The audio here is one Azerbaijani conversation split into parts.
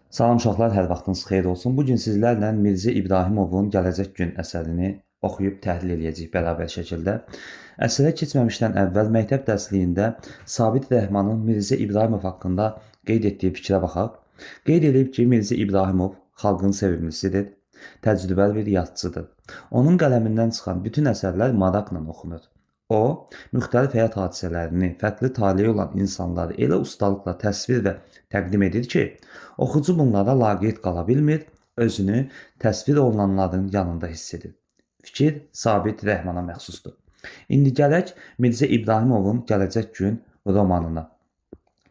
Salam uşaqlar, hər vaxtınız xeyir olsun. Bu gün sizlərlə Mirzə İbrahimovun Gələcək Gün əsərini oxuyub təhlil edəcəyik bərabər şəkildə. Əsərə keçməmişdən əvvəl məktəb dərsliyində Sabit Rəhmanın Mirzə İbrahimov haqqında qeyd etdiyi fikrə baxaq. Qeyd edib ki, Mirzə İbrahimov xalqın sevimlisidir, təcrübəli bir yazıcıdır. Onun qələmindən çıxan bütün əsərlər maraqla oxunur. O, müxtəlif həyat hadisələrini, fərqli taleyi olan insanları elə ustalıqla təsvir və təqdim edir ki, oxucu bunlara laqeyd qala bilmir, özünü təsvir olunanların yanında hiss edir. Fikir Sabit Rəhmana məxsusdur. İndi gələk Mirzə İbrahimovun Gələcək Gün romanına.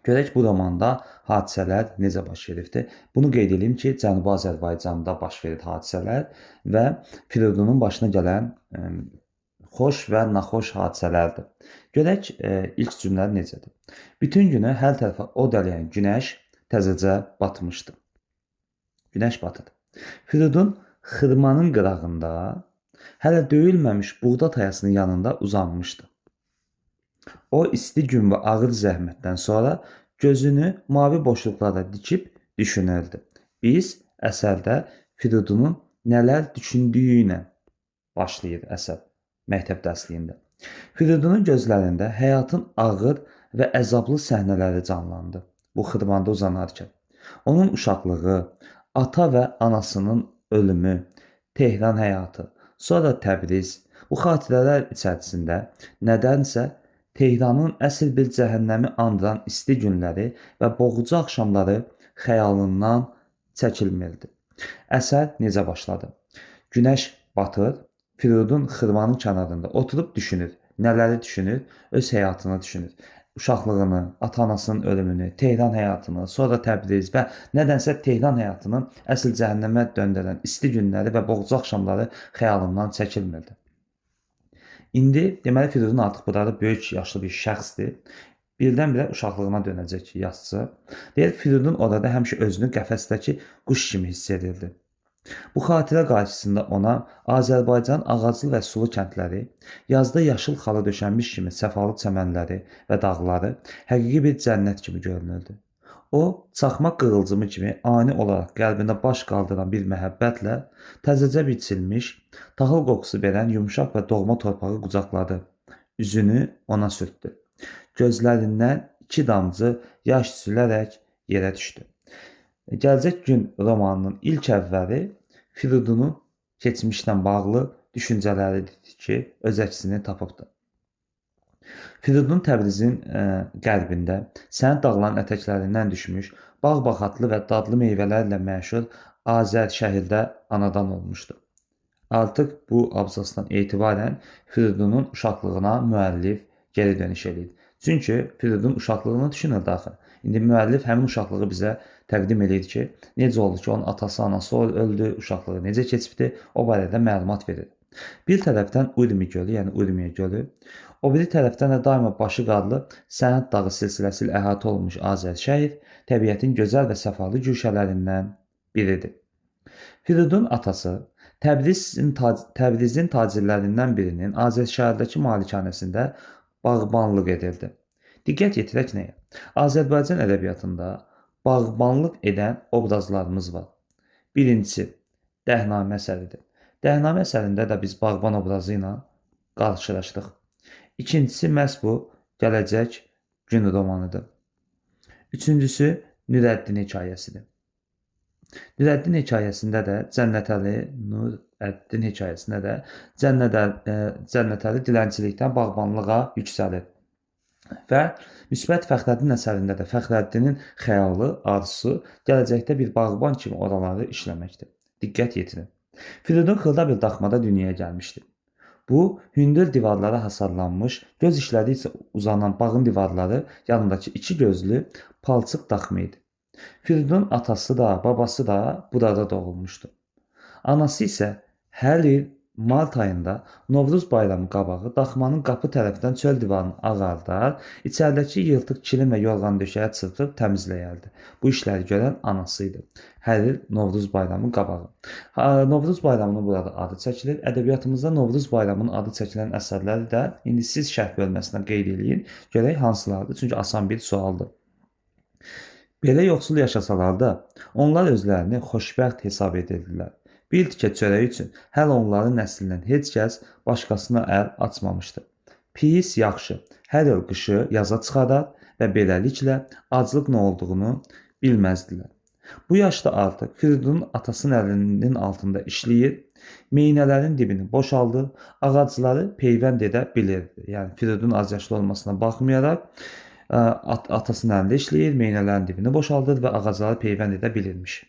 Görək bu romanda hadisələr necə baş veribdir. Bunu qeyd edeyim ki, Cənubi Azərbaycanda baş verir hadisələr və Firidunun başına gələn xoş və naxoş hadisələrdir. Görək ilk cümlə necədir. Bütün günü hər tərəfə od ələyən günəş təzəcə batmışdı. Günəş batırdı. Firidun xırmanın qırağında hələ döyülməmiş buğda tayasının yanında uzanmışdı. O isti gün və ağır zəhmətdən sonra gözünü mavi boşluqlara dikib düşünürdü. Biz əsərdə Firidunun nələr düşündüyü ilə başlayır əsər məktəb dərsliyində. Firidunun gözlərində həyatın ağır və əzablı səhnələri canlandı. Bu xırmanda uzanarkən. Onun uşaqlığı, ata və anasının ölümü, Tehran həyatı, sonra Təbriz. Bu xatirələr içərisində nədənsə Tehranın əsl bir cəhənnəmi andıran isti günləri və boğucu axşamları xəyalından çəkilmirdi. Əsər necə başladı? Günəş batır, Firidun xırmanın kənarında oturub düşünür. Nələri düşünür? Öz həyatını düşünür. Uşaqlığını, ata-anasının ölümünü, Tehran həyatını, sonra Təbriz və nədənsə Tehran həyatını əsl cəhənnəmə döndərən isti günləri və boğucu axşamları xəyalından çəkilmirdi. İndi deməli Firidun artıq burada böyük yaşlı bir şəxsdir. Birdən-birə uşaqlığına dönəcək yazıçı. Deyir, Firidun orada həmişə özünü qəfəsdəki quş kimi hiss edirdi. Bu xatirə qarşısında ona Azərbaycan ağaclı və sulu kəndləri, yazda yaşıl xalı döşənmiş kimi səfalı çəmənləri və dağları həqiqi bir cənnət kimi görünürdü. O, çaxmaq qığılcımı kimi ani olaraq qəlbində baş qaldıran bir məhəbbətlə təzəcə biçilmiş, taxıl qoxusu verən yumşaq və doğma torpağı qucaqladı. Üzünü ona sürtdü. Gözlərindən 2 damcı yaş süzülərək yerə düşdü. Gələcək Gün romanının ilk əvvəli Firidunun keçmişlə bağlı düşüncələridir ki, öz əksini tapıbdır. Firidun Təbrizin qərbində sənd dağların ətəklərindən düşmüş, bağ-bağatlı və dadlı meyvələrlə məşhur Azər şəhərdə anadan olmuşdu. Artıq bu abzasdan etibarən Firidunun uşaqlığına müəllif geri dönüş edir. Çünki Firidun uşaqlığını düşünürdü axı. İndi müəllif həmin uşaqlığı bizə təqdim edir ki, necə oldu ki, onun atası, anası öldü, uşaqlığı necə keçibdi, o barədə məlumat verir. Bir tərəfdən Urmi gölü, yəni Urmiya gölü, o biri tərəfdən də daima başı qarlı Səhənd dağı silsiləsi ilə əhatə olunmuş Azərşəhər təbiətin gözəl və səfalı güşələrindən biridir. Firidun atası Təbrizin tacirlərindən birinin Azərşəhərdəki malikanəsində bağbanlıq edirdi. Diqqət yetirək nəyə? Azərbaycan ədəbiyyatında bağbanlıq edən obrazlarımız var. Birincisi, Dəhnamə əsəridir. Dəhnamə əsərində də biz bağban obrazı ilə qarşılaşdıq. İkincisi, məhz bu Gələcək Gün romanıdır. Üçüncüsü, Nürəddin hekayəsidir. Nürəddin hekayəsində də Cənnətəli dilənçilikdən bağbanlığa yüksəlir. Və müsbət Fəxrəddin əsərində də Fəxrəddinin xəyalı, arzusu gələcəkdə bir bağban kimi oraları işləməkdir. Diqqət yetirin. Firidun xırda bir daxmada dünyaya gəlmişdi. Bu, hündür divarlara hasarlanmış, göz işləri isə uzanan bağın divarları yanındakı 2 gözlü palçıq daxma idi. Firidun atası da, babası da burada doğulmuşdu. Anası isə hər il mart ayında Novruz bayramı qabağı daxmanın qapı tərəfdən çöl divarını ağardar, içəridəki yırtıq kilim və yorğan döşəyə çırpıb təmizləyərdi. Bu işləri görən anası idi. Hər il Novruz bayramı qabağı. Novruz bayramının burada adı çəkilir. Ədəbiyyatımızda Novruz bayramının adı çəkilən əsərləri də indi siz şərh bölməsindən qeyd edin. Görək hansılardır? Çünki asan bir sualdır. Belə yoxsul yaşasalar da, onlar özlərini xoşbəxt hesab edirdilər. Bir tikə çörək üçün hələ onların nəslindən heç kəs başqasına əl açmamışdı. Pis, yaxşı, hər il qışı yaza çıxadar və beləliklə aclıq nə olduğunu bilməzdilər. Bu yaşda artıq Firidunun atasının əlinin altında işləyir, meynələrin dibini boşaldır, ağacları peyvənd edə bilirdi. Yəni Firidun az yaşlı olmasına baxmayaraq atasının əlində işləyir, meynələrin dibini boşaldır və ağacları peyvənd edə bilirmiş.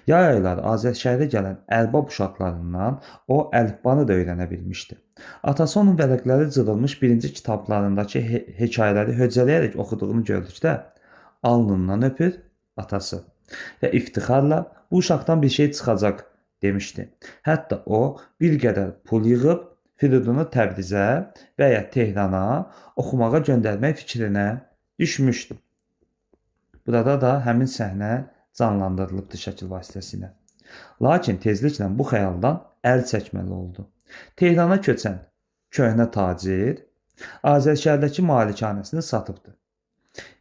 Yay ayları Azərşəhərə gələn ərbab uşaqlarından o əlifbanı da öyrənə bilmişdi. Atası onun vərəqləri cırılmış birinci kitablarındakı hekayələri höccələyərək oxuduğunu gördükdə alnından öpür atası və iftixarla bu uşaqdan bir şey çıxacaq demişdi. Hətta o bir qədər pul yığıb Firidunu Təbrizə və ya Tehrana oxumağa göndərmək fikrinə düşmüşdü. Burada da həmin səhnə canlandırılıbdı şəkil vasitəsilə. Lakin tezliklə bu xəyaldan əl çəkməli oldu. Tehrana köçən köhnə tacir Azərşəhərdəki malikanəsini satıbdı.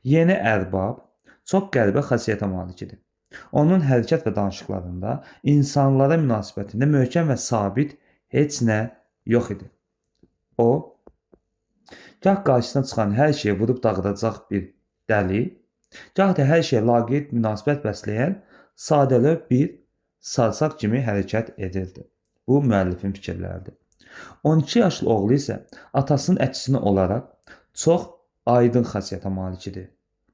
Yeni ərbab çox qəribə xasiyyətə malikdir. Onun hərəkət və danışıqlarında insanlara münasibətində möhkəm və sabit heç nə yox idi. O, gah qarşısına çıxan hər şeyi vurub dağıdacaq bir dəli, gah da hər şeyə laqeyd münasibət bəsləyən sadəlövh bir sarsaq kimi hərəkət edirdi. Bu müəllifin fikirləridir. 12 yaşlı oğlu isə atasının əksinə olaraq çox aydın xasiyyətə malikdir.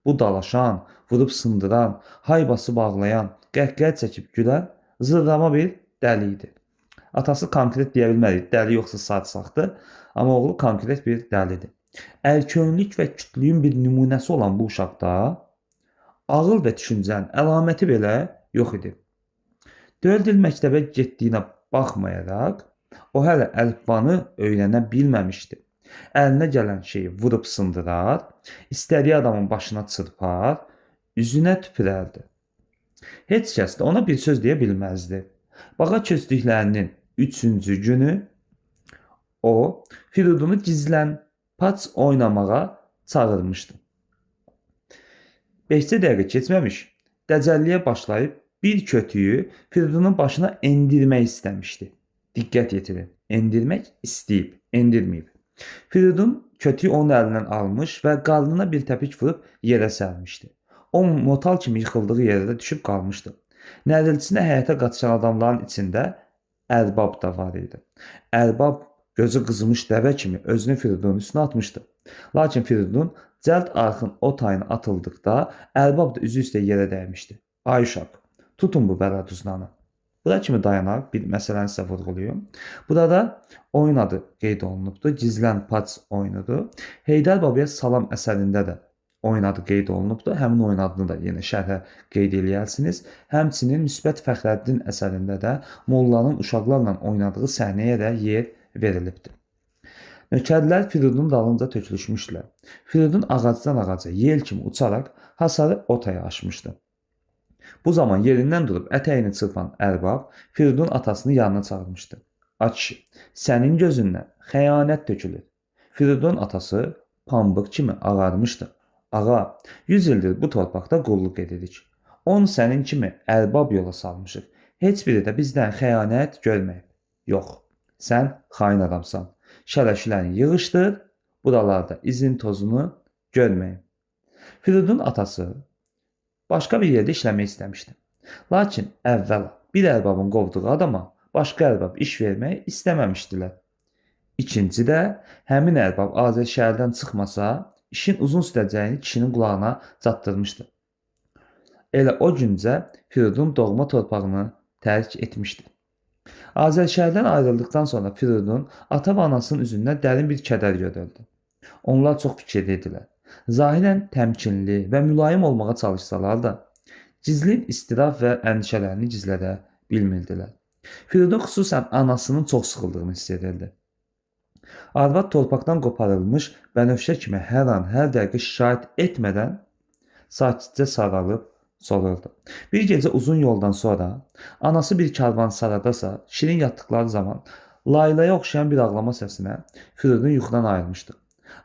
Bu dalaşan, vurub sındıran, hay basıb ağlayan, qəhqəhə çəkib gülən, zırrama bir dəli idi. Atası konkret deyə bilmərik, dəli yoxsa sarsaqdır, amma oğlu konkret bir dəlidir. Ərkönlük və kütlüyün bir nümunəsi olan bu uşaqda ağıl və düşüncənin əlaməti belə yox idi. 4 il məktəbə getdiyinə baxmayaraq, o hələ əlifbanı öyrənə bilməmişdi. Əlinə gələn şeyi vurub sındırar, istədiyi adamın başına çırpar, üzünə tüpürərdi. Heç kəs də ona bir söz deyə bilməzdi. Bağa köçdüklərinin 3-cü günü o Firidunu gizlən paç oynamağa çağırmışdı. 5 dəqiqə keçməmiş dəcəlliyə başlayıb bir kötüyü Firidunun başına endirmək istəmişdi. Diqqət yetirin, endirmək istəyib, endirməyib. Firidun kötüyü onun əlindən almış və qarnına bir təpik vurub yerə sərmişdi. O motal kimi yıxıldığı yerdə düşüb qalmışdı. Nəriltisinə həyətə qaçan adamların içində ərbab da var idi. Ərbab gözü qızmış dəvə kimi özünü Firidunun üstünə atmışdı. Lakin Firidun cəld arxın o tayına atıldıqda ərbab da üzü üstə yerə dəymişdi. Ay uşaq, tutun bu bələduzlanı. Bura kimi dayanaq, bir məsələni sizə vurğulayım. Burada oyun adı qeyd olunubdur. Gizlən paç oyunudur. Heydər Babaya Salam əsərində də oyun adı qeyd olunubdur. Həmin oyun adını da yenə şərhə qeyd eləyərsiniz. Həmçinin Müsbət Fəxrəddin əsərində də mollanın uşaqlarla oynadığı səhnəyə də yer verilibdir. Nökərlər Firidunun dalınca tökülüşmüşdülər. Firidun ağacdan ağaca yel kimi uçaraq hasarı o taya aşmışdı. Bu zaman yerindən durub ətəyini çırpan ərbab Firidun atasını yanına çağırmışdı. Ay kişi, sənin gözündən xəyanət tökülür. Firidun atası pambıq kimi ağarmışdı. Ağa, 100 ildir bu torpaqda qulluq edirik. Onu sənin kimi ərbab yola salmışıq. Heç biri də bizdən xəyanət görməyib. Yox, sən xain adamsan. Şərəşlərini yığışdır, buralarda izin tozunu görməyim. Firidun atası başqa bir yerdə işləmək istəmişdi. Lakin əvvəla bir ərbabın qovduğu adama başqa ərbab iş vermək istəməmişdilər. İkinci də həmin ərbab Azərşəhərdən çıxmasa, işin uzun sürəcəyini kişinin qulağına çatdırmışdı. Elə o güncə Firidun doğma torpağını tərk etmişdi. Azərşəhərdən ayrıldıqdan sonra Firidun ata və anasının üzündən dərin bir kədər görüldü. Onlar çox fikirli idilər. Zahirən təmkinli və mülayim olmağa çalışsalar da, gizlin istirab və əndişələrini gizlədə bilmirdilər. Firidun xüsusən anasının çox sıxıldığını hiss edirdi. Arvad torpaqdan qoparılmış bənövşə kimi hər an, hər dəqiqə şikayət etmədən sakitcə saralıb sorurdu. Bir gecə uzun yoldan sonra anası bir karvansaradasa şirin yatdıqları zaman laylaya oxşayan bir ağlama səsinə Firidun yuxudan ayılmışdı.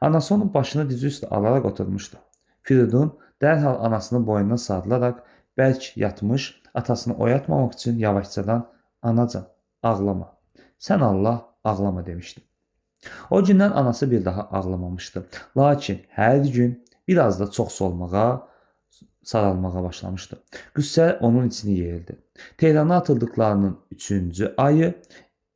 Anası onun başını dizi üstə alaraq oturmuşdu. Firidun dərhal anasının boynuna sarılaraq bərk yatmış atasını oyatmamaq üçün yavaşcadan "Anacan, ağlama. Sən Allah, ağlama" demişdi. O gündən anası bir daha ağlamamışdı. Lakin hər gün biraz da çox solmağa, saralmağa başlamışdı. Qüssə onun içini yeyirdi. Tehrana atıldıqlarının 3-cü ayı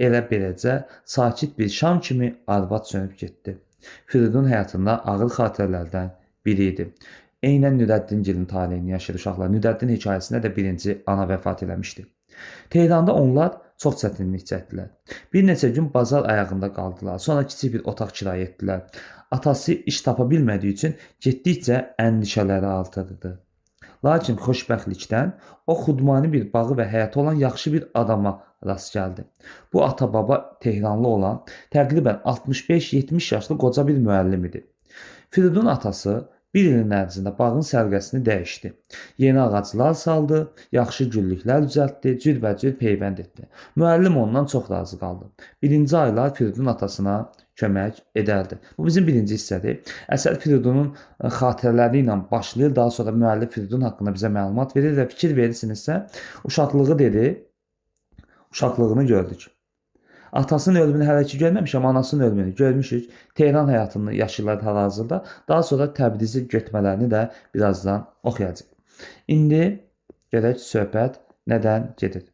elə beləcə sakit bir şam kimi arvad sönüb getdi. Firidun həyatında ağır xatirələrdən biri idi. Eynən Nürəddingilin taleyini yaşayır uşaqlar. Nürəddin hekayəsində də birinci ana vəfat eləmişdi. Tehranda onlar çox çətinlik çəkdilər. Bir neçə gün bazar ayağında qaldılar. Sonra kiçik bir otaq kirayə etdilər. Atası iş tapa bilmədiyi üçün getdikcə əndişələri artırdı. Lakin xoşbəxtlikdən o xudmani bir bağı və həyatı olan yaxşı bir adama rast gəldi. Bu ata-baba Tehranlı olan təqribən 65-70 yaşlı qoca bir müəllim idi. Firidun atası bir ilin ərzində bağın sərgəsini dəyişdi. Yeni ağaclar saldı, yaxşı güllüklər düzəltdi, cürbəcür peyvənd etdi. Müəllim ondan çox razı qaldı. Birinci aylar Firidun atasına kömək edərdi. Bu bizim birinci hissədir. Əsər Firidunun xatirələri ilə başlayır. Daha sonra müəllif Firidun haqqında bizə məlumat verir və fikir verirsinizsə, uşaqlığı dedi, uşaqlığını gördük. Atasının ölümünü hələ ki görməmişəm, anasının ölümünü görmüşük. Tehran həyatını yaşayırlar hal-hazırda. Daha sonra Təbrizi getmələrini də birazdan oxuyacağıq. İndi görək söhbət nədən gedir.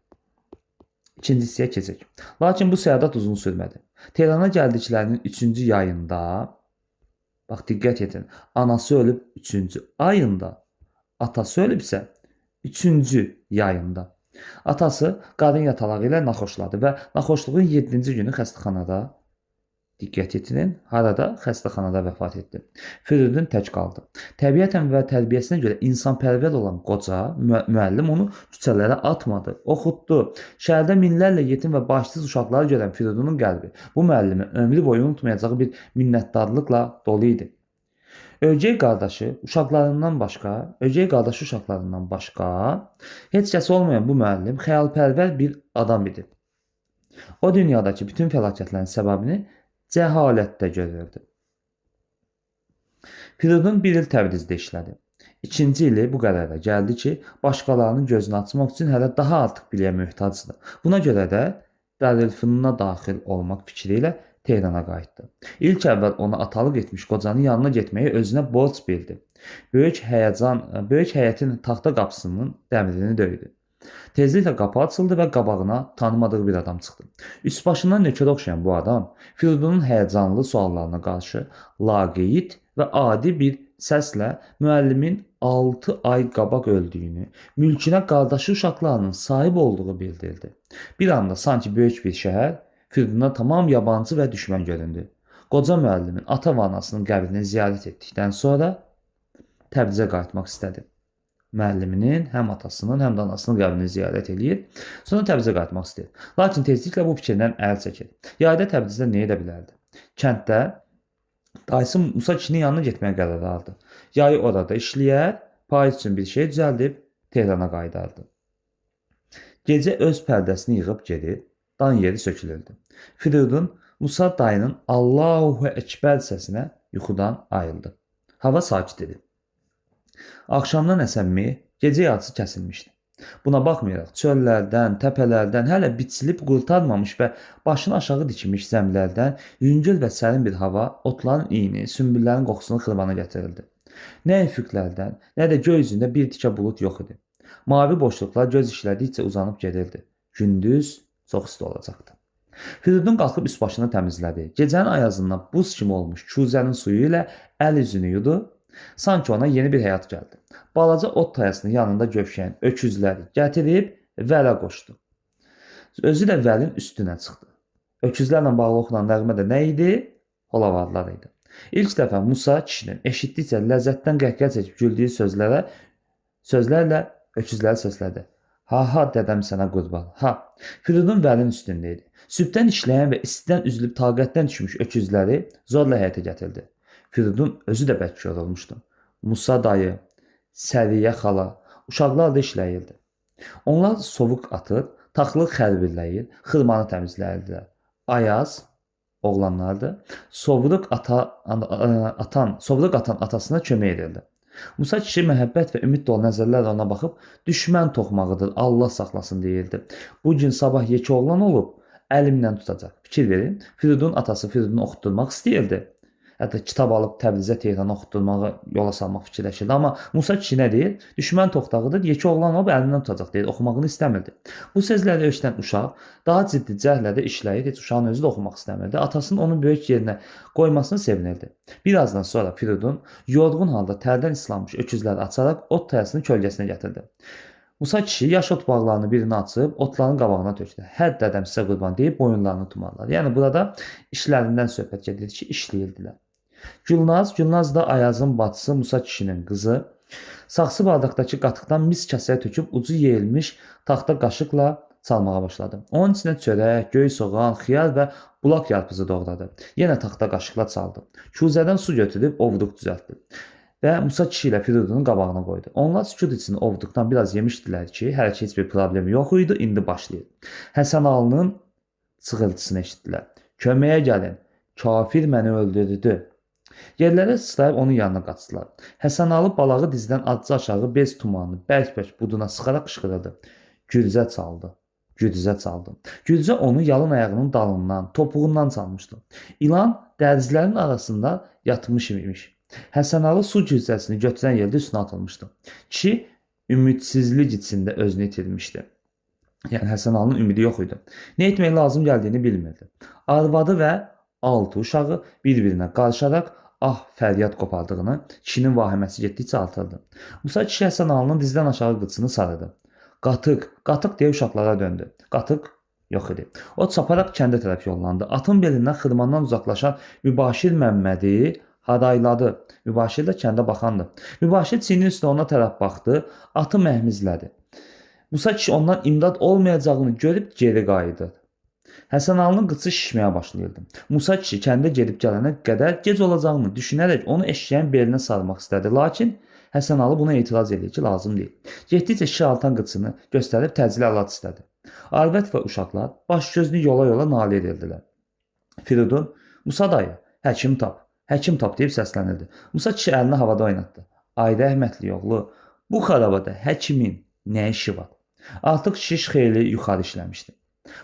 İkinci hissəyə keçək. Lakin bu səyahat uzun sürmədi. Tehrana gəldiklərinin 3-cü yayında, bax diqqət edin, anası ölüb 3-cü ayında, atası ölübsə 3-cü yayında. Atası qadın yatalağı ilə naxoşladı və naxoşluğun 7-ci günü xəstəxanada, diqqət edin, harada? Xəstəxanada vəfat etdi. Firidun tək qaldı. Təbiətən və tərbiyəsinə görə insanpərvər olan qoca müəllim onu küçələrə atmadı, oxutdu. Şəhərdə minlərlə yetim və başsız uşaqları görən Firidunun qəlbi bu müəllimi ömrü boyu unutmayacağı bir minnətdarlıqla dolu idi. Ögey qardaşı uşaqlarından başqa heç kəs olmayan bu müəllim xəyalpərvər bir adam idi. O dünyadakı bütün fəlakətlərin səbəbini cəhalətdə görürdü. Firidun bir il Təbrizdə işlədi. İkinci ili bu qərara gəldi ki, başqalarının gözünü açmaq üçün hələ daha artıq biliyə möhtacdır. Buna görə də Darülfünuna daxil olmaq fikri ilə Tehrana qayıtdı. İlk əvvəl ona atalıq etmiş qocanın yanına getməyi özünə borc bildi. Böyük həyətin taxta qapısının dəmirini döydü. Tezliklə qapı açıldı və qabağına tanımadığı bir adam çıxdı. Üst-başından nökərə oxşayan bu adam Firidunun həyəcanlı suallarına qarşı laqeyd və adi bir səslə müəllimin 6 ay qabaq öldüyünü, mülkünə qardaşı uşaqlarının sahib olduğu bildirdi. Bir anda sanki böyük bir şəhər Firiduna tamam yabancı və düşmən göründü. Qoca müəllimin ata və anasının qəbrini ziyarət etdikdən sonra Təbrizə qayıtmaq istədi. Müəlliminin həm atasının, həm də anasının qəbrini ziyarət edir. Sonra Təbrizə qayıtmaq istəyir. Lakin tezliklə bu fikirdən əl çəkir. Yayda Təbrizdə nə edə bilərdi? Kənddə dayısı Musa kişinin yanına getməyə qərar aldı. Yayı orada işləyər, payız üçün bir şey düzəldib Tehrana qayıdardı. Gecə öz pərdəsini yığıb gedir, dan yeri sökülürdü. Firidun Musa dayının Allahu Ekber səsinə yuxudan ayıldı. Hava sakit idi. Axşamdan əsən meh, gecə yarısı kəsilmişdi. Buna baxmayaraq çöllərdən, təpələrdən hələ biçilib qurtarmamış və başını aşağı dikilmiş zəmilərdən yüngül və sərin bir hava otların iyini, sümbüllərin qoxusunu xırmana gətirirdi. Nə üfüqlərdən, nə də göy üzündə bir tikə bulut yox idi. Mavi boşluqlar göz işlədikcə uzanıb gedirdi. Gündüz çox isti olacaqdı. Firidun qalxıb üst başını təmizlədi. Gecənin ayazından buz kimi olmuş kuzənin suyu ilə əl üzünü yudu. Sanki ona yeni bir həyat gəldi. Balaca ot tayasının yanında gövşəyən öküzləri gətirib vələ qoşdu. Özü də vəlin üstünə çıxdı. Öküzlərlə bağlı oxunan nəğmə də nə idi? Holavadlar idi. İlk dəfə Musa kişinin eşitdikcə ləzzətdən qəhqəhə çəkib güldüyü sözlərlə öküzləri səslədi. Ha, dədəm sənə qurban. Ha, Firidun vəlin üstündə idi. Sübdən işləyən və istidən üzülüb taqətdən düşmüş öküzləri zorla həyətə gətirdi. Firidun özü də bərk yorulmuşdu. Musa dayı, Səriyə xala, uşaqlar da işləyirdi. Onlar sovuq atır, taxlıq xəlbirləyir, xırmanı təmizləyirdilər. Ayaz, oğlanlardı, sovuruq atan atasına kömək edirdi. Musa kişi məhəbbət və ümid dolu nəzərlərlə ona baxıb, düşmən toxmağıdır, Allah saxlasın deyirdi. Bu gün sabah yekə oğlan olub, əlimdən tutacaq. Fikir verin, Firidun atası Firidunu oxutdurmaq istəyirdi. Hətta kitab alıb Təbrizə, Tehrana oxutdurmağı yola salmaq fikirləşirdi. Amma Musa kişi nə deyir? Düşmən toxtağıdır, yekə oğlan olub əlindən tutacaq deyir. Oxumağını istəmirdi. Bu sözləri eşidən uşaq daha ciddi cəhdlə də işləyir. Heç uşağın özü də oxumaq istəmirdi. Atasının onu böyük yerinə qoymasını sevinirdi. Birazdan sonra Firidun yorğun halda tərdən islanmış öküzləri açaraq ot tayasının kölgəsinə gətirdi. Musa kişi yaş ot bağlarını birini açıb otların qabağına tökdü. Hər dədəm sizə qurban deyib boyunlarını tumarladı. Yəni burada işlərindən söhbət gedir ki, işləyirdilər. Gülnaz da Ayazın bacısı Musa kişinin qızı saxsı bardaqdakı qatıqdan mis kəsəyə töküb ucu yeyilmiş taxta qaşıqla çalmağa başladı. Onun içinə çörək, göy soğan, xiyar və bulaq yarpızı doğradı. Yenə taxta qaşıqla çaldı. Kuzədən su götürüb ovduq düzəltdi. Və Musa kişi ilə Firidunun qabağına qoydu. Onlar sükut içində ovduqdan biraz yemişdilər ki, hələ ki heç bir problemi yox idi, indi başlayır. Həsən Alının çığırtısını eşitdilər. Köməyə gəlin, kafir məni öldürdü. Yerlərə sıçrayıb onun yanına qaçdılar. Həsənalı balağı dizdən azca aşağı bez tumanını bərk-bərk buduna sıxaraq qışqırırdı. Gürcə çaldı. Gürcə çaldı. Gürcə onu yalın ayağının dalından, topuğundan çalmışdı. İlan dərzilərin arasında yatmış imiş. Həsənalı su gürcəsini götürən yerdə üstünə atılmışdı. Kişi ümidsizlik içində özünü itirmişdi. Yəni Həsənalının ümidi yox idi. Nə etmək lazım gəldiyini bilmirdi. Arvadı və 6 uşağı bir-birinə qarışaraq fəryad qopardığını, kişinin vahiməsi getdikcə artırdı. Musa kişi Həsənalının dizdən aşağı qıçını sarıdı. Qatıq, qatıq deyə uşaqlara döndü. Qatıq yox idi. O çaparaq kəndə tərəf yollandı. Atın belindən xırmandan uzaqlaşan Mübaşir Məmmədi hadayladı. Mübaşir də kəndə baxandı. Mübaşir çiyinin üstə ona tərəf baxdı, atı məhmizlədi. Musa kişi ondan imdad olmayacağını görüb geri qayıdı. Həsənalının qıçı şişməyə başlayırdı. Musa kişi kəndə gedib gələnə qədər gec olacağını düşünərək onu eşşəyin belinə sarmaq istədi. Lakin Həsənalı buna etiraz edir ki, lazım deyil. Getdikcə şişə altan qıçını göstərib təcili əlac istədi. Arvət və uşaqlar baş gözünü yola nalə edirdilər. Firidun, Musa dayı, həkim tap deyib səslənirdi. Musa kişi əlini havada oynatdı. Ay rəhmətli oğlu, bu xarabada həkimin nə işi var? Artıq şiş xeyli yuxarı işləmişdi.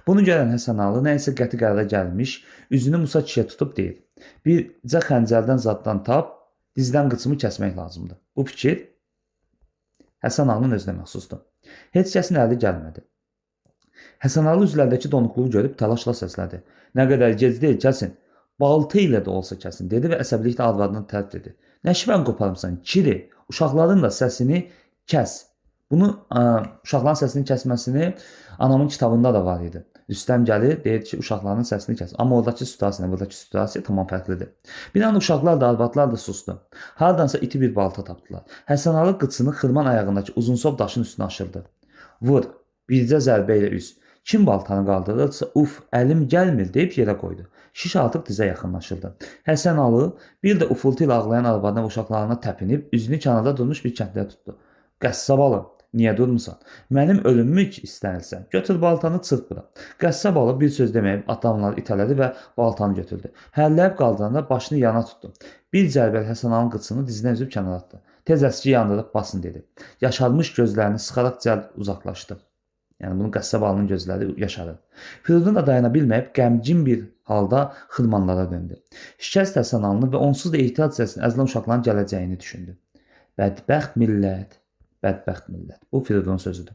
Bunu görən Həsənalı nə isə qəti qərara gəlmiş, üzünü Musa kişiyə tutub deyir. Bircə xəncərdən zaddan tap, dizdən qıçımı kəsmək lazımdır. Bu fikir Həsənalının özünə məxsusdur. Heç kəsin əli gəlmədi. Həsənalı üzlərdəki donuqluğu görüb təlaşla səslədi. Nə qədər gec deyil, kəsin. Baltı ilə də olsa kəsin, dedi və əsəbiliklə arvadını tərk dedi. Nə şivən qoparımsan, kiri, uşaqların da səsini kəs. Bunu uşaqların səsini kəsməsini anamın kitabında da var idi. Rüstəm gəlir, deyir ki, uşaqların səsini kəs. Amma oradakı situasiya, buradakı situasiya tamam fərqlidir. Bir an uşaqlar da, arvadlar da susdu. Hardansa iti bir balta tapdılar. Həsənalı qıçını xırman ayağındakı uzunsov daşın üstünə aşırdı. Vur, bircə zərbə ilə üz. Kim baltanı qaldırırsa, əlim gəlmir deyib yerə qoydu. Şiş artıq dizə yaxınlaşırdı. Həsənalı bir də ufultu ilə ağlayan arvadına və uşaqlarına təpinib, üzünü kənarda durmuş bir kəndliyə tutdu. Qəssabalı, niyə durmusan? Mənim ölümümü istənirsən. Götür baltanı çırp bura. Qəssabalı bir söz deməyib adamları itələdi və baltanı götürdü. Hərləyib qaldıranda başını yana tutdu. Bir zərbəl Həsənalının qıçını dizindən üzüb kənara atdı. Tez əski yandırıb basın dedi. Yaşarmış gözlərini sıxaraq cəld uzaqlaşdı. Yəni bunu Qəssabalının gözləri yaşadı. Firidun da dayana bilməyib qəmgin bir halda xırmanlara döndü. Şikəst Həsənalını və onsuz da ehtiyat səsini əzilən uşaqların gələcəyini düşündü. Bədbəxt millət. Bədbəxt millət. Bu Firidunun sözüdür.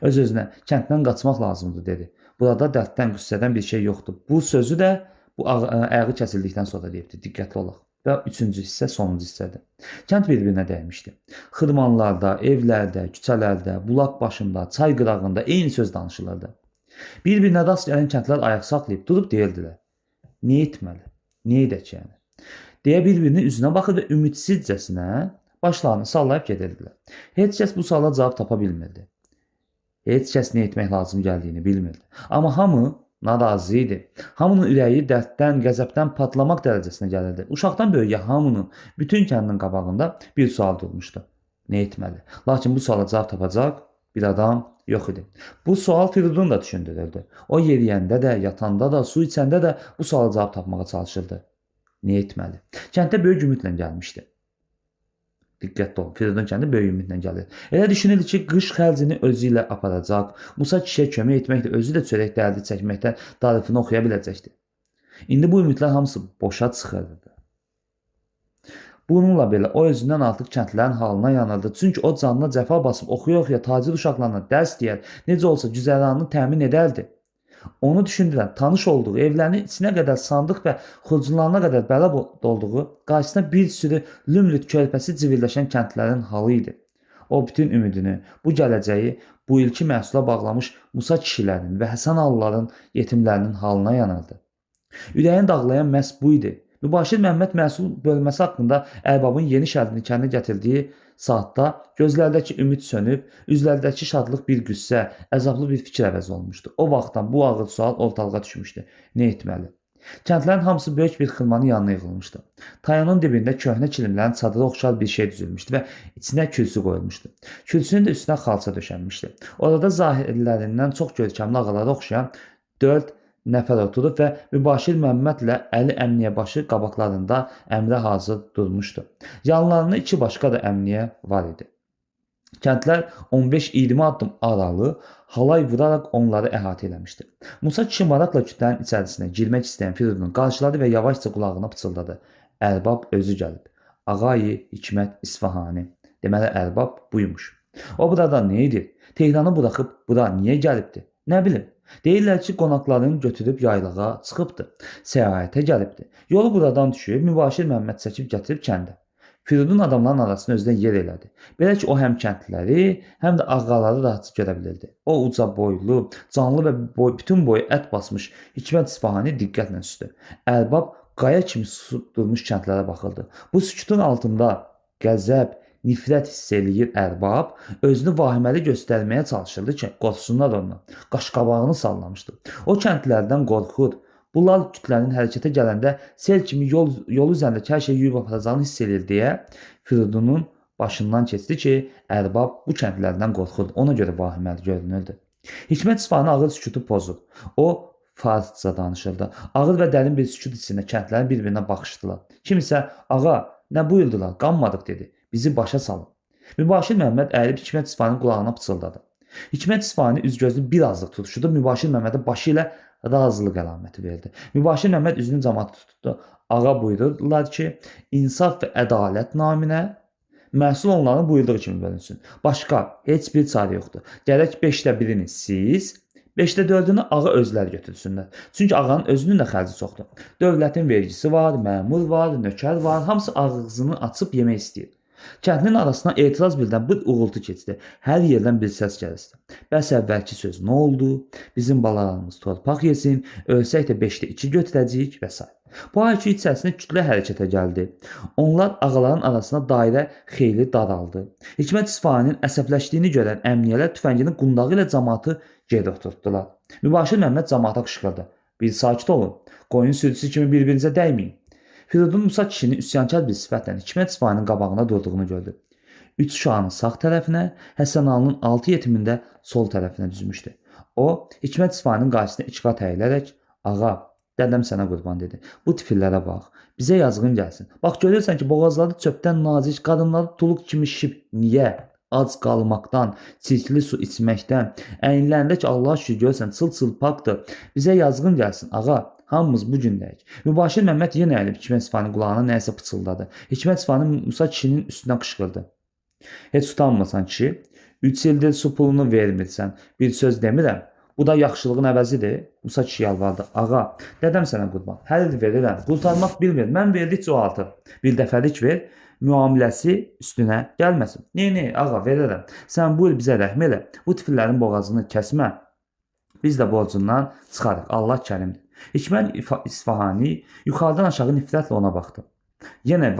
Öz-özünə kənddən qaçmaq lazımdır dedi. Burada dərddən, qüssədən bir şey yoxdur. Bu sözü də bu ayağı kəsildikdən sonra deyibdi. Diqqətli olaq. Və üçüncü hissə sonuncu hissədir. Kənd bir-birinə dəymişdi. Xırmanlarda, evlərdə, küçələrdə, bulaq başında, çay qırağında eyni söz danışılırdı. Bir-birinə rast gələn kəndlər ayaq saxlayıb durub deyirdilər. Nə etməli? Nə edək yəni? Deyə bir-birinin üzünə baxır və ümidsizcəsinə başlarını sallayıb gedirdilər. Heç kəs bu suala cavab tapa bilmirdi. Heç kəs nə etmək lazım gəldiyini bilmirdi. Amma hamı narazı idi. Hamının ürəyi dərddən, qəzəbdən patlamaq dərəcəsinə gəlirdi. Uşaqdan böyüyə hamının, bütün kəndin qabağında bir sual durmuşdu. Nə etməli? Lakin bu suala cavab tapacaq bir adam yox idi. Bu sual Firidun da düşündürürdü. O yeriyəndə də, yatanda da, su içəndə də bu suala cavab tapmağa çalışırdı. Nə etməli? Kənddə böyük ümidlə gəlmişdi. Diqqətli olun. Firidun kəndi böyük ümidlə gəlir. Elə düşünürdü ki, qış xərcini özü ilə aparacaq. Musa kişiyə kömək etməklə özü də çörək dərdi çəkməkdən tarifini oxuya biləcəkdi. İndi bu ümidlər hamısı boşa çıxırdı. Bununla belə o özündən artıq kəndlilərin halına yanırdı. Çünki o canına cəfa basıb oxuya-oxuya tacir uşaqlarına dərs deyər, necə olsa güzəranını təmin edərdi. Onu düşündürən, tanış olduğu, evlərinin içinə qədər sandıq və xurcunlarına qədər bələ dolduğu, qarşısına bir sürü lümlüt körpəsi civirləşən kəndlərin halı idi. O bütün ümidini, bu gələcəyi, bu ilki məhsula bağlamış Musa kişilərin və Həsən ağaların, yetimlərinin halına yanırdı. Ürəyini dağlayan məhz bu idi. Mübaşir Məhəmməd məhsul bölməsi haqqında ərbabın yeni şərtini kəndə gətirdiyi saatda gözlərdəki ümid sönüb, üzlərdəki şadlıq bir qüssə, əzablı bir fikir əvəz olmuşdu. O vaxtdan bu ağır sual ortalığa düşmüşdü. Nə etməli? Kəndlərin hamısı böyük bir xırmanın yanına yığılmışdı. Tayanın dibində köhnə kilimlərin çadıra oxşar bir şey düzülmüşdü və içinə kürsü qoyulmuşdu. Kürsünün də üstünə xalça döşənmişdi. Orada zahirlərindən çox görkəmli ağalara oxşayan 4 nəfər oturub və Mübaşir Məmmədlə Əli Əmniyəbaşı qabaqlarında əmrə hazır durmuşdu. Yanlarında 2 başqa da əmniyə var idi. Kəndlər 15-20 addım aralı halay vuraraq onları əhatə eləmişdi. Musa kişi maraqla kütlənin içərisinə girmək istəyən Firidunu qarşıladı və yavaşca qulağına pıçıldadı. Ərbab özü gəlib. Ağayi Hikmət İsfahani. Deməli ərbab buymuş. O burada nə edir? Tehranı buraxıb bura niyə gəlibdi? Nə bilim. Deyirlər ki, qonaqlarını götürüb yaylağa çıxıbdı. Səyahətə gəlibdi. Yolu buradan düşüb Mübaşir Məhəmməd çəkib gətirib kəndə. Firidun adamların arasında özünə yer elədi. Belə ki, o həm kəndliləri, həm də ağaları rahatca görə bilirdi. O uca boylu, canlı və bütün boyu ət basmış Hikmət İsfahani diqqətlə süzdü. Ərbab qaya kimi susub durmuş kəndlərə baxırdı. Bu sükutun altında qəzəb, nifrət hiss eləyir ərbab, özünü vahiməli göstərməyə çalışırdı ki, qorxsunlar ondan. Qaşqabağını sallamışdı. O kəndlilərdən qorxur. Bunlar kütlənin hərəkətə gələndə sel kimi yol üzərindəki hər şeyi yuyub aparacağını hiss edir deyə Firidunun başından keçdi ki, ərbab bu kəndlilərdən qorxurdu. Ona görə vahiməli görünürdü. Hikmət İsfahani ağır sükutu pozur. O farsça danışırdı. Ağır və dərin bir sükut içində kəndlərin bir-birinə baxışdılar. Kimisə, ağa, nə buyurdular, qanmadıq dedi. Bizi başa salın. Mübaşir Məhəmməd əyilib Hikmət İsfahaninin qulağına pıçıldadı. Hikmət İsfahani üz-gözlü birazlıq tutuşdu. Mübaşir Məhəmmədə başı ilə razılıq əlaməti verdi. Mübaşir Məhəmməd üzünü camaata tutdu. Ağa buyurdular ki, insaf və ədalət naminə məhsul onların buyurduğu kimi bölünsün. Başqa heç bir çarə yoxdur. Gərək 5də 1-ini siz, 5də 4-ünü ağa özləri götürsünlər. Çünki ağanın özünün də xərci çoxdur. Dövlətin vergisi var, məmur var, nökər var. Hamısı ağzını açıb yemək istəyir. Kəndlinin arasına etiraz bildən bir uğultu keçdi. Hər yerdən bir səs gəlirdi. Bəs əvvəlki söz nə oldu? Bizim balalarımız torpaq yesin, ölsək də 5də 2 götürəcəyik və s. Bu hay-küy içərisində kütlə hərəkətə gəldi. Onlar ağaların arasına dairə xeyli daraldı. Hikmət İsfahaninin əsəbləşdiyini görən əmniyələr tüfənginin qundağı ilə cəmaatı geri oturtdular. Mübaşir Məhəmməd cəmaata qışqırdı. Bir sakit olun. Qoyun sürüsü kimi bir-birinizə dəyməyin. Firidun Musa kişinin üsyankar bir sifətlə Hikmət İsfahaninin qabağına durduğunu gördü. 3 uşağının sağ tərəfinə, Həsən ağanın 6 yetimini də sol tərəfinə düzmüşdü. O, Hikmət İsfahaninin qarşısına 2 qat əyilərək, ağa, dədəm sənə qurban dedi. Bu tifillərə bax, bizə yazığın gəlsin. Bax görürsən ki, boğazları çöpdən nazik, qadınları tuluq kimi şişib. Niyə? Ac qalmaqdan, çirkli su içməkdən, əyinlərində ki, Allah şükür görsən, çıl-çılpaqdır. Bizə yazığın gəlsin, ağa. Hamımız bu gündəyik. Mübaşir Məhəmməd yenə əyilib Hikmət İsfahaninin qulağına nəyisə pıçıldadı. Hikmət İsfahani Musa kişinin üstünə qışqırdı. Heç utanmasan kişi, 3 ildir su pulunu vermirsən. Bir söz demirəm. Bu da yaxşılığın əvəzidir. Musa kişi yalvardı. Ağa, dədəm sənə qurban. Hər il verirəm. Qurtarmaq bilmir. Mən verdikcə o artır. Bir dəfəlik ver. Müamiləsi üstünə gəlməsin. Nə, ağa, verirəm. Sən bu il bizə rəhm elə. Bu tifillərin boğazını kəsmə. Biz də borcundan çıxarıq. Allah kərimdir. Hikmət İsfahani yuxarıdan aşağı nifrətlə ona baxdı. Yenə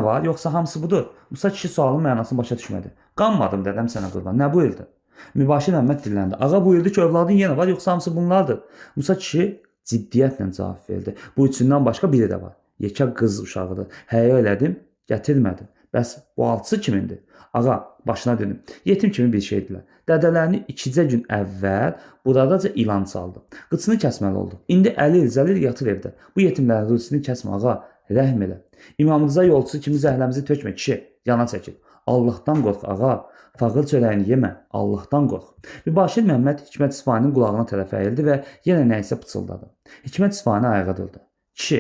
var, yoxsa hamısı budur? Musa kişi sualın mənasını başa düşmədi. Qanmadım dədəm sənə qurban. Nə buyurdu? Mübaşir Məhəmməd dilləndi. Ağa buyurdu ki, övladın yenə var, yoxsa hamısı bunlardır? Musa kişi ciddiyyətlə cavab verdi. Bu üçündən başqa biri də var. Yekə qız uşağıdır. Həya elədim, gətirmədim. Bəs bu altısı kimindir? Ağa, başına dönüm. Yetim kimi bir şeydilər. Dədələrini 2 gün əvvəl buradaca ilan saldı. Qıçını kəsməli oldu. İndi əli ilzəlir yatır evdə. Bu yetimlərin rızısını kəsmə ağa. rəhm elə. İmamımıza yolçusu kimi zəhləmizi tökmə kişi, yana çəkil. Allahdan qorx ağa, fağır çörəyini yemə, Allahdan qorx. Mübaşir Məmməd Hikmət İsfahaninin qulağına tərəf əyildi və yenə nəyisə pıçıldadı. Hikmət İsfahani ayağa durdu. Kişi,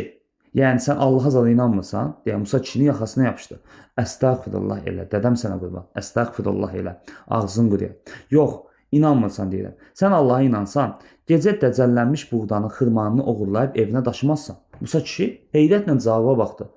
yəni sən Allaha zada inanmırsan? Deyə Musa kişinin yaxasına yapışdı. Əstəğfirullah elə, dədəm sənə qurban. Əstəğfirullah elə, ağzın quruyar. Yox, inanmırsan deyirəm. Sən Allaha inansan, gecə dəcəllənmiş buğdanın xırmanını oğurlayıb evinə daşımazsan. Musa kişi heyrətlə cavaba baxdı.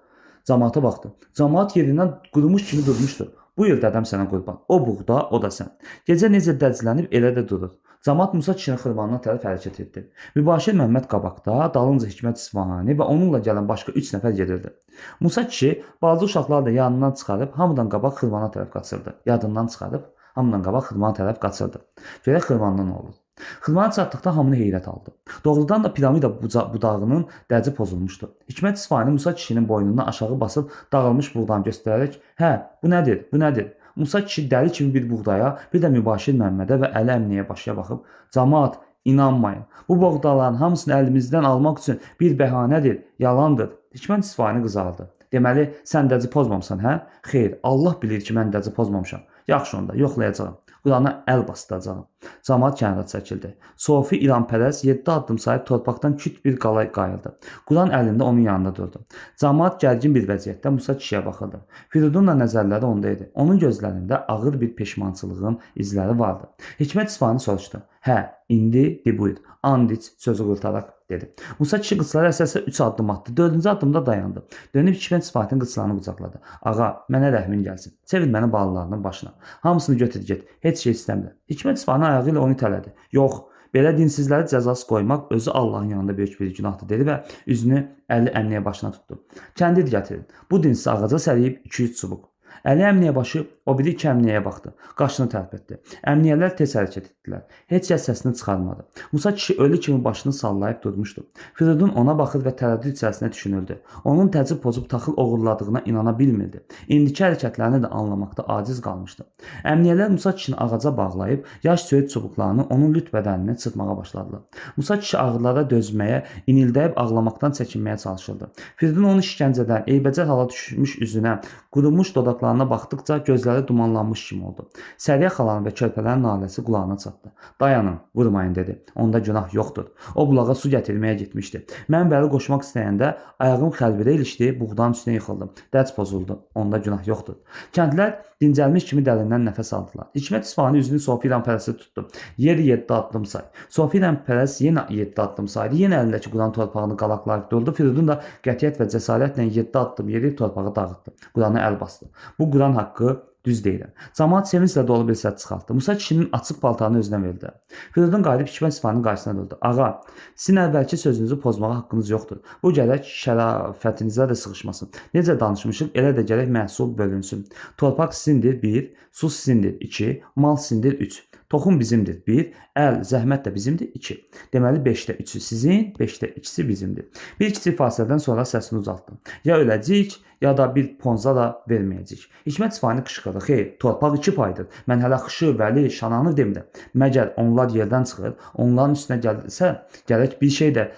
Camaata baxdı. Camaat yerindən qurumuş kimi durmuşdu. Buyur dədəm sənə qurban. O buğda, o da sən. Gecə necə dəclənib elə də durur. Camaat Musa kişinin xırmanına tərəf hərəkət etdi. Mübaşir Məmməd qabaqda, dalınca Hikmət İsfahani və onunla gələn başqa 3 nəfər gedirdi. Musa kişi balaca uşaqları da yanından çıxarıb hamıdan qabaq xırmana tərəf qaçırdı. Yadından çıxarıb hamıdan qabaq xırmana tərəf qaçırdı. Görək xırmandan nə olur. Xırmana çatdıqda hamını heyrət aldı. Doğrudan da piramida budağının dəci pozulmuşdu. Hikmət İsfahani Musa kişinin boynundan aşağı basıb dağılmış buğdanı göstərərək, "Hə, bu nədir? Bu nədir?" Musa kişi dəli kimi bir buğdaya, bir də Mübaşir Məmmədə və Əli əmniyə başa baxıb, "Camaat, inanmayın. Bu buğdaların hamısını əlimizdən almaq üçün bir bəhanədir, yalandır." Hikmət İsfahani qızardı. "Deməli, sən dəci pozmamısan, hə?" "Xeyr, Allah bilir ki, mən dəci pozmamışam." "Yaxşı onda, yoxlayacağam. Qurana əl bastıracağam." Camaat kənara çəkildi. Sofi İranpərəst 7 addım sayıb torpaqdan küt bir qala qayıldı. Quran əlində onun yanında durdu. Camaat gərgin bir vəziyyətdə Musa kişiyə baxırdı. Firidunla nəzərləri onda idi. Onun gözlərində ağır bir peşmançılığın izləri vardı. Hikmət İsfahani soruşdu. "Hə, indi de buyur. And iç, sözü qurtaraq." dedi. Musa kişi qıçları əsə-əsə 3 addım atdı. 4-cü addımda dayandı. Dönüb Hikmət İsfahaninin qıçlarını qucaqladı. "Ağa, mənə rəhmin gəlsin. Çevir məni balalarının başına. Hamısını götür get. Heç şey istəmirəm." Hikmət İsfahani ayağı ilə onu itələdi. "Yox, belə dinsizləri cəzası qoymaq özü Allahın yanında böyük bir günahdır" dedi və üzünü Əli əmniyə başına tutdu. "Kəndir gətirin. Bu dinsiz ağaca səriyib 2-3 çubuq." Əli əmniyə başı o biri iki əmniyyəyə baxdı. Qaşını tərpətdi. Əmniyyələr tez hərəkət etdilər. Heç kəs səsini çıxarmadı. Musa kişi ölü kimi başını sallayıb durmuşdu. Firidun ona baxır və tərəddüd içərisində düşünürdü. Onun təzib pozub taxıl oğurladığına inana bilmirdi. İndiki hərəkətlərini də anlamaqda aciz qalmışdı. Əmniyyələr Musa kişini ağaca bağlayıb yaş söyüd çubuqlarını onun lüt bədəninə çırpmağa başladılar. Musa kişi ağrılara dözməyə, inildəyib ağlamaqdan çəkinməyə çalışırdı. Firidun onun işgəncədən, eybəcər hala düşmüş üzünə, qurumuş dodaqlarına baxdıqca gözləri dumanlanmış kimi oldu. Səriyə xalanın və körpələrin naləsi qulağına çatdı. "Dayanın, vurmayın" dedi. "Onda günah yoxdur. O bulağa su gətirməyə getmişdi. Mən bəri qoşmaq istəyəndə ayağım xəlbirə ilişdi, buğdanın üstünə yıxıldım. Dəc pozuldu. Onda günah yoxdur." Kəndlər dincəlmiş kimi dərindən nəfəs aldılar. Hikmət İsfahani üzünü Sofi İranpərəstə tutdu. "Yeri 7 addım say." Sofi İranpərəst yenə 7 addım saydı. Yenə əlindəki Quran torpağını qalaqlayıb durdu. Firidun da qətiyyət və cəsarətlə 7 addım yerib torpağı dağıtdı. Qurana əl bastı. "Bu Quran haqqı düz deyirəm." Camaat sevinclə dolu bir səs çıxartdı. Musa kişinin açıq paltarını özünə verdi. Firidun qayıdıb Hikmət İsfahaninin qarşısına durdu. "Ağa, sizin əvvəlki sözünüzü pozmağa haqqınız yoxdur. Bu gərək şərafətinizə də sığışmasın. Necə danışmışıq, elə də gərək məhsul bölünsün. Torpaq sizindir 1, su sizindir 2, mal sizindir 3. Toxum bizimdir 1, əl, zəhmət də bizimdir 2. Deməli 5də 3-ü sizin, 5də 2-si bizimdir." Bir kiçik fasilədən sonra səsini uzaltdı. "Ya öləcəyik, ya da bir ponza da verməyəcəyik." Hikmət İsfahani qışqırdı. "Xeyr, torpaq 2 paydır. Mən hələ Xışı, Vəli, Şananı demirəm. Məgər onlar yerdən çıxır, onların üstünə gəlsə, gərək bir şey də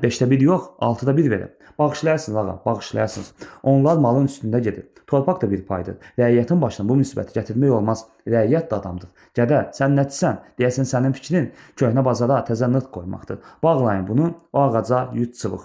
5də 1 yox, 6da 1 verəm. Bağışlayarsınız ağa, bağışlayarsınız. Onlar malın üstündə gedir. Torpaq da bir paydır. Rəiyyətin başına bu müsibəti gətirmək olmaz. Rəiyyət də adamdır. Gədə, sən nəçisən? Deyəsən sənin fikrin köhnə bazara təzə nırt qoymaqdır. Bağlayın bunu, o ağaca 100 çubuq."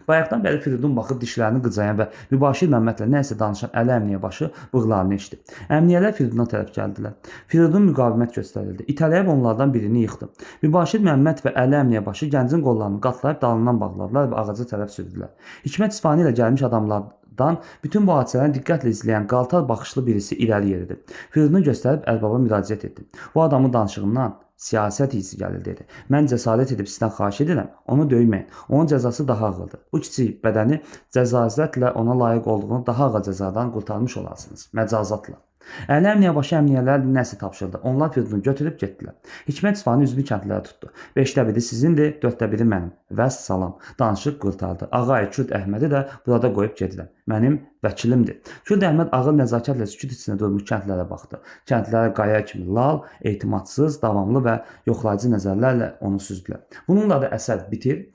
Bayaqdan bəri Firidun baxıb dişlərini qıcayan və Mübaşir Məmmədlə nəsə danışan Əli əmniyə başı bığlarını eşdi. Əmniyyələr Firiduna tərəf gəldilər. Firidun müqavimət göstərildi. İtələyib onlardan birini yıxdı. Mübaşir Məmməd və Əli əmniyə başı gəncin qollarını qatlayıb dalından bağladılar və ağaca tərəf sürdülər. Hikmət İsfahani ilə gəlmiş adamlardan bütün bu hadisələri diqqətlə izləyən qaltar baxışlı birisi irəli yeridi. Firidunu göstərib ərbaba müraciət etdi. "Bu adamın danışığından siyasət hissi gəlir" dedi. "Mən cəsarət edib sizdən xahiş edirəm, onu döyməyin. Onun cəzası daha ağırdır. Bu kiçik bədəni cəzazətlə ona layiq olduğunu daha ağır cəzadan qurtarmış olarsınız. Məcazatla." Əli əmniyə başı əmniyyələr nəsə tapşırdı. Onlar Firidunu götürüb getdilər. Hikmət İsfahani üzünü kəndlilərə tutdu. 5də 1-i sizindir, 4də 1-i mənim. Vəssalam. Danışıq qurtardı. "Ağay, Kürd Əhmədi də burada qoyub gedirəm. Mənim vəkilimdir." Kürd Əhməd ağır nəzakətlə sükut içində durmuş kəndlilərə baxdı. Kəndlilər qaya kimi lal, etimadsız, davamlı və yoxlayıcı nəzərlərlə onu süzdülər. Bununla da əsər bitir.